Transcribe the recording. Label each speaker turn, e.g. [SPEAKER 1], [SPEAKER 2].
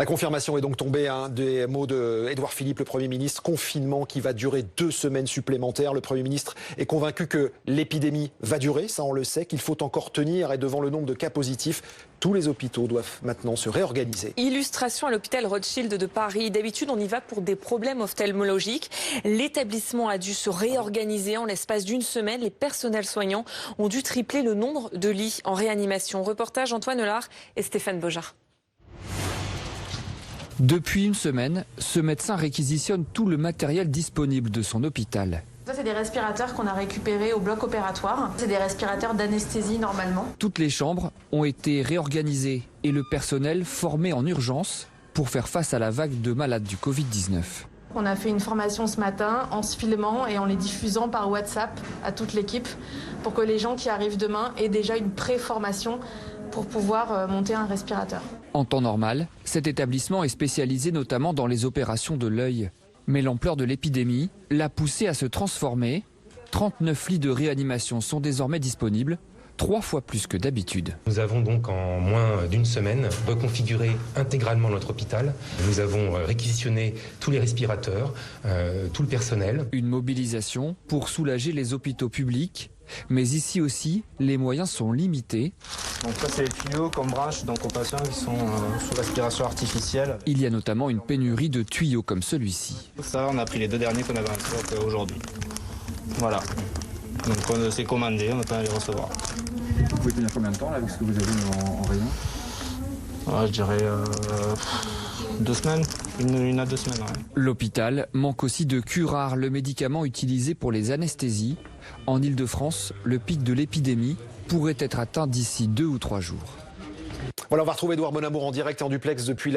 [SPEAKER 1] La confirmation est donc tombée, des mots d'Édouard Philippe, le Premier ministre. Confinement qui va durer 2 semaines supplémentaires. Le Premier ministre est convaincu que l'épidémie va durer, ça on le sait, qu'il faut encore tenir. Et devant le nombre de cas positifs, tous les hôpitaux doivent maintenant se réorganiser.
[SPEAKER 2] Illustration à l'hôpital Rothschild de Paris. D'habitude, on y va pour des problèmes ophtalmologiques. L'établissement a dû se réorganiser en l'espace d'une semaine. Les personnels soignants ont dû tripler le nombre de lits en réanimation. Reportage Antoine Lard et Stéphane Bojard.
[SPEAKER 3] Depuis une semaine, ce médecin réquisitionne tout le matériel disponible de son hôpital.
[SPEAKER 4] Ça, c'est des respirateurs qu'on a récupérés au bloc opératoire. C'est des respirateurs d'anesthésie normalement.
[SPEAKER 3] Toutes les chambres ont été réorganisées et le personnel formé en urgence pour faire face à la vague de malades du Covid-19.
[SPEAKER 4] On a fait une formation ce matin en se filmant et en les diffusant par WhatsApp à toute l'équipe pour que les gens qui arrivent demain aient déjà une pré-formation pour pouvoir monter un respirateur.
[SPEAKER 3] En temps normal, cet établissement est spécialisé notamment dans les opérations de l'œil. Mais l'ampleur de l'épidémie l'a poussé à se transformer. 39 lits de réanimation sont désormais disponibles, 3 fois plus que d'habitude.
[SPEAKER 5] Nous avons donc en moins d'une semaine reconfiguré intégralement notre hôpital. Nous avons réquisitionné tous les respirateurs, tout le personnel.
[SPEAKER 3] Une mobilisation pour soulager les hôpitaux publics. Mais ici aussi, les moyens sont limités.
[SPEAKER 6] Donc ça, c'est les tuyaux qu'on branche donc aux patients qui sont sous respiration artificielle.
[SPEAKER 3] Il y a notamment une pénurie de tuyaux comme celui-ci.
[SPEAKER 6] Ça, on a pris les 2 derniers qu'on avait en stock aujourd'hui. Voilà. Donc on s'est commandé, on attend à les recevoir.
[SPEAKER 7] Vous pouvez tenir combien de temps là, avec ce que vous avez en rayon?
[SPEAKER 6] Je dirais 2 semaines, une à 2 semaines. Ouais.
[SPEAKER 3] L'hôpital manque aussi de curare, le médicament utilisé pour les anesthésies. En Ile-de-France, le pic de l'épidémie pourrait être atteint d'ici 2 ou 3 jours.
[SPEAKER 1] Voilà, on va retrouver Edouard Monamour en direct et en duplex depuis